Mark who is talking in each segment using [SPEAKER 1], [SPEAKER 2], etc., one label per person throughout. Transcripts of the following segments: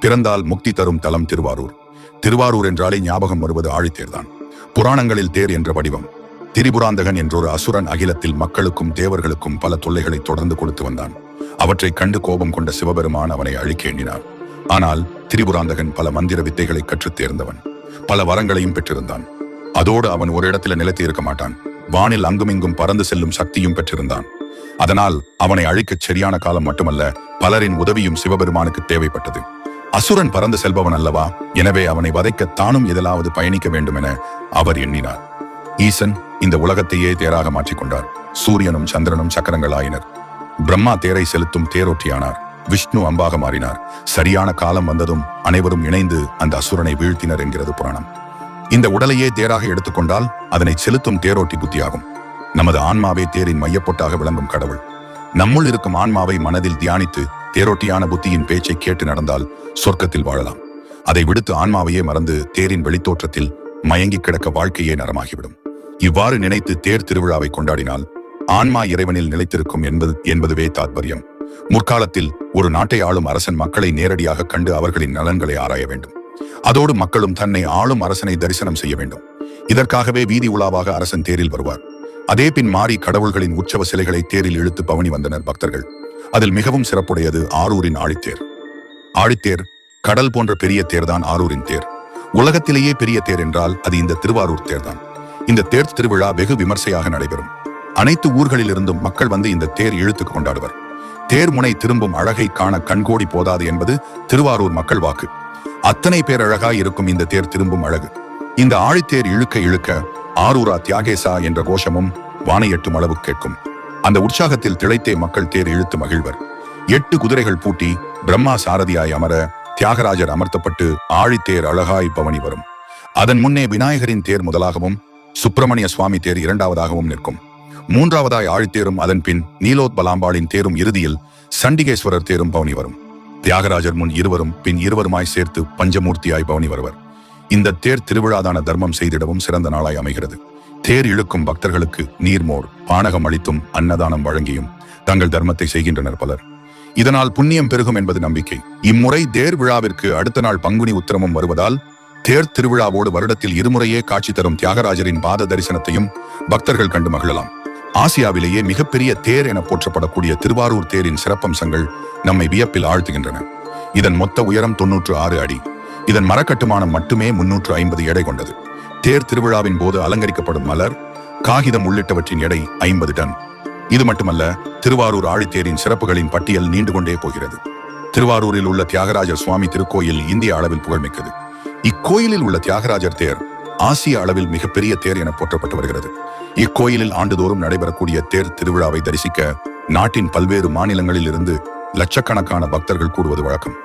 [SPEAKER 1] பிறந்தால் முக்தி தரும் தலம் திருவாரூர். திருவாரூர் என்றாலே ஞாபகம் வருவது ஆழித்தேர்தான். புராணங்களில் தேர் என்ற வடிவம். திரிபுராந்தகன் என்றொரு அசுரன் அகிலத்தில் மக்களுக்கும் தேவர்களுக்கும் பல தொல்லைகளை தொடர்ந்து கொடுத்து வந்தான். அவற்றை கண்டு கோபம் கொண்ட சிவபெருமான் அவனை அழிக்க எண்ணினார். ஆனால் திரிபுராந்தகன் பல மந்திர வித்தைகளை கற்றுத் தேர்ந்தவன். பல வரங்களையும் பெற்றிருந்தான். அதோடு அவன் ஒரு இடத்துல நிலைத்து இருக்க மாட்டான். வானில் அங்குமிங்கும் பறந்து செல்லும் சக்தியும் பெற்றிருந்தான். அதனால் அவனை அழிக்கச் சரியான காலம் மட்டுமல்ல, பலரின் உதவியும் சிவபெருமானுக்கு தேவைப்பட்டது. அசுரன் பறந்து செல்பவன் அல்லவா, எனவே அவனை வதைக்க தானும் எதிலாவது பயணிக்க வேண்டும் என அவர் எண்ணினார். ஈசன் இந்த உலகத்தையே தேராக மாற்றிக்கொண்டார். சூரியனும் சந்திரனும் சக்கரங்களாயினர். பிரம்மா தேரை செலுத்தும் தேரோட்டியானார். விஷ்ணு அம்பாக மாறினார். சரியான காலம் வந்ததும் அனைவரும் இணைந்து அந்த அசுரனை வீழ்த்தினர் என்கிறது புராணம். இந்த உடலையே தேராக எடுத்துக்கொண்டால் அதனை செலுத்தும் தேரோட்டி புத்தியாகும். நமது ஆன்மாவே தேரின் மையப்பொட்டாக விளங்கும் கடவுள். நம்முள் இருக்கும் ஆன்மாவை மனதில் தியானித்து தேரோட்டியான புத்தியின் பேச்சை கேட்டு நடந்தால் சொர்க்கத்தில் வாழலாம். அதை விடுத்து ஆன்மாவையே மறந்து தேரின் வெளித்தோற்றத்தில் மயங்கி கிடக்க வாழ்க்கையே நரமாகிவிடும். இவ்வாறு நினைத்து தேர் திருவிழாவை கொண்டாடினால் ஆன்மா இறைவனில் நிலைத்திருக்கும் என்பதுவே தாத்பரியம். முற்காலத்தில் ஒரு நாட்டை ஆளும் அரசன் மக்களை நேரடியாக கண்டு அவர்களின் நலன்களை ஆராய வேண்டும். அதோடு மக்களும் தன்னை ஆளும் அரசனை தரிசனம் செய்ய வேண்டும். இதற்காகவே வீதி உலாவாக அரசன் தேரில் வருவார். அதே பின் மாறி கடவுள்களின் உற்சவ சிலைகளை தேரில் இழுத்து பவனி வந்தனர் பக்தர்கள். அதில் மிகவும் சிறப்புடையது ஆரூரின் ஆழித்தேர். ஆழித்தேர் கடல் போன்ற பெரிய தேர்தான் ஆரூரின் தேர். உலகத்திலேயே பெரிய தேர் என்றால் அது இந்த திருவாரூர் தேர்தான். இந்த தேர் திருவிழா வெகு விமர்சையாக நடைபெறும். அனைத்து ஊர்களிலிருந்தும் மக்கள் வந்து இந்த தேர் இழுத்து கொண்டாடுவர். தேர் முனை திரும்பும் அழகை காண கண்கோடி போதாது என்பது திருவாரூர் மக்கள் வாக்கு. அத்தனை பேர் அழகாய் இருக்கும் இந்த தேர் திரும்பும் அழகு. இந்த ஆழித்தேர் இழுக்க இழுக்க ஆரூரா தியாகேசா என்ற கோஷமும் வானை எட்டும் அளவு கேட்கும். அந்த உற்சாகத்தில் திளைத்தே மக்கள் தேர் இழுத்து மகிழ்வர். 8 குதிரைகள் பூட்டி பிரம்மா சாரதியாய் அமர தியாகராஜர் அமர்த்தப்பட்டு ஆழித்தேர் அழகாய் பவனி வரும். அதன் முன்னே விநாயகரின் தேர் முதலாகவும் சுப்பிரமணிய சுவாமி தேர் இரண்டாவதாகவும் நிற்கும். மூன்றாவதாய் ஆழித்தேரும் அதன் பின் நீலோத்பலாம்பாளின் தேரும் இறுதியில் சண்டிகேஸ்வரர் தேரும் பவனி வரும். தியாகராஜர் முன் இருவரும் பின் இருவருமாய் சேர்த்து பஞ்சமூர்த்தியாய் பவனி வருவர். இந்த தேர் திருவிழாதான தர்மம் செய்திடவும் சிறந்த நாளாய் அமைகிறது. தேர் இழுக்கும் பக்தர்களுக்கு நீர்மோர் பானகம் அளித்தும் அன்னதானம் வழங்கியும் தங்கள் தர்மத்தை செய்கின்றனர் பலர். இதனால் புண்ணியம் பெருகும் என்பது நம்பிக்கை. இம்முறை தேர் விழாவிற்கு அடுத்த நாள் பங்குனி உத்திரமும் வருவதால் தேர் திருவிழாவோடு வருடத்தில் இருமுறையே காட்சி தரும் தியாகராஜரின் பாத தரிசனத்தையும் பக்தர்கள் கண்டு மகிழலாம். ஆசியாவிலேயே மிகப்பெரிய தேர் என போற்றப்படக்கூடிய திருவாரூர் தேரின் சிறப்பம்சங்கள் நம்மை வியப்பில் ஆழ்த்துகின்றன. இதன் மொத்த உயரம் 96 அடி. இதன் மரக்கட்டுமானம் மட்டுமே 350 எடை கொண்டது. தேர் திருவிழாவின் போது அலங்கரிக்கப்படும் மலர், காகிதம் உள்ளிட்டவற்றின் எடை 50 டன். இது மட்டுமல்ல, திருவாரூர் ஆழித்தேரின் சிறப்புகளின் பட்டியல் நீண்டு கொண்டே போகிறது. திருவாரூரில் உள்ள தியாகராஜர் சுவாமி திருக்கோயில் இந்திய அளவில் புகழ்மிக்கது. இக்கோயிலில் உள்ள தியாகராஜர் தேர் ஆசிய அளவில் மிகப்பெரிய தேர் என போற்றப்பட்டு வருகிறது. இக்கோயிலில் ஆண்டுதோறும் நடைபெறக்கூடிய தேர் திருவிழாவை தரிசிக்க நாட்டின் பல்வேறு மாநிலங்களில் இருந்து லட்சக்கணக்கான பக்தர்கள் கூடுவது வழக்கம்.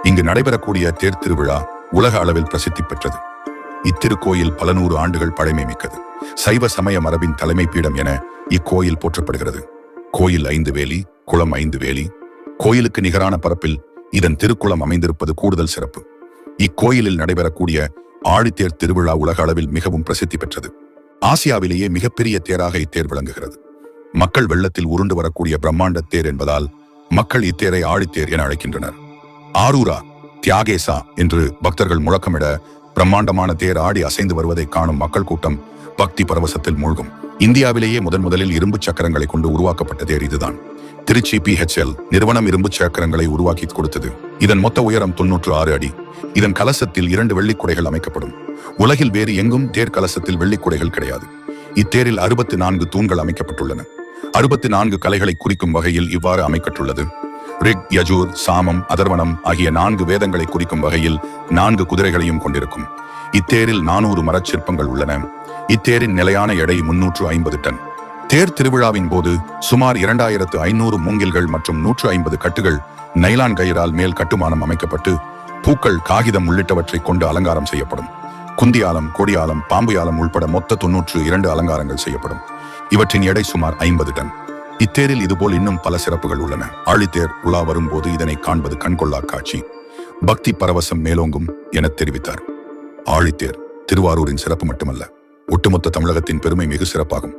[SPEAKER 1] இங்கு நடைபெறக்கூடிய தேர் திருவிழா உலக அளவில் பிரசித்தி பெற்றது. இத்திருக்கோயில் பல 100 ஆண்டுகள் பழமை மிக்கது. சைவ சமய மரபின் தலைமை பீடம் என இக்கோயில் போற்றப்படுகிறது. கோயில் 5 வேலி, குளம் 5 வேலி. கோயிலுக்கு நிகரான பரப்பில் இதன் திருக்குளம் அமைந்திருப்பது கூடுதல் சிறப்பு. இக்கோயிலில் நடைபெறக்கூடிய ஆழித்தேர் திருவிழா உலக அளவில் மிகவும் பிரசித்தி பெற்றது. ஆசியாவிலேயே மிகப்பெரிய தேராக இத்தேர் விளங்குகிறது. மக்கள் வெள்ளத்தில் உருண்டு வரக்கூடிய பிரம்மாண்ட தேர் என்பதால் மக்கள் இத்தேரை ஆழித்தேர் என அழைக்கின்றனர். ஆரூரா தியாகேசா என்று பக்தர்கள் முழக்கமிட பிரம்மாண்டமான தேர் ஆடி அசைந்து வருவதை காணும் மக்கள் கூட்டம் பக்தி பரவசத்தில் மூழ்கும். இந்தியாவிலேயே முதலில் இரும்பு சக்கரங்களை கொண்டு உருவாக்கப்பட்ட தேர் இதுதான். திருச்சி PHL நிறுவனம் இரும்பு சக்கரங்களை உருவாக்கி கொடுத்தது. இதன் மொத்த உயரம் 96 அடி. இதன் கலசத்தில் 2 வெள்ளிக்குடைகள் அமைக்கப்படும். உலகில் வேறு எங்கும் தேர் கலசத்தில் வெள்ளிக்குடைகள் கிடையாது. இத்தேரில் 64 தூண்கள் அமைக்கப்பட்டுள்ளன. 64 கலைகளை குறிக்கும் வகையில் இவ்வாறு அமைக்கப்பட்டுள்ளது. ரிக், யஜூர், சாமம், அதர்வனம் ஆகிய 4 வேதங்களை குறிக்கும் வகையில் 4 குதிரைகளையும் கொண்டிருக்கும். இத்தேரில் 400 மரச்சிற்பங்கள் உள்ளன. இத்தேரின் நிலையான எடை 350 டன். தேர் திருவிழாவின் போது சுமார் 2500 மூங்கில்கள் மற்றும் 150 கட்டுகள் நைலான் கயிறால் மேல் கட்டுமானம் அமைக்கப்பட்டு பூக்கள், காகிதம் உள்ளிட்டவற்றை கொண்டு அலங்காரம் செய்யப்படும். குந்தியாலம், கொடியாலம், பாம்பு யாலம் உள்பட மொத்த 92 அலங்காரங்கள் செய்யப்படும். இவற்றின் எடை சுமார் 50 டன். இத்தேரில் இதுபோல் இன்னும் பல சிறப்புகள் உள்ளன. ஆழித்தேர் உலா வரும்போது இதனை காண்பது கண்கொள்ளா காட்சி. பக்தி பரவசம் மேலோங்கும் என தெரிவித்தார். ஆழித்தேர் திருவாரூரின் சிறப்பு மட்டுமல்ல, ஒட்டுமொத்த தமிழகத்தின் பெருமை மிகு சிறப்பாகும்.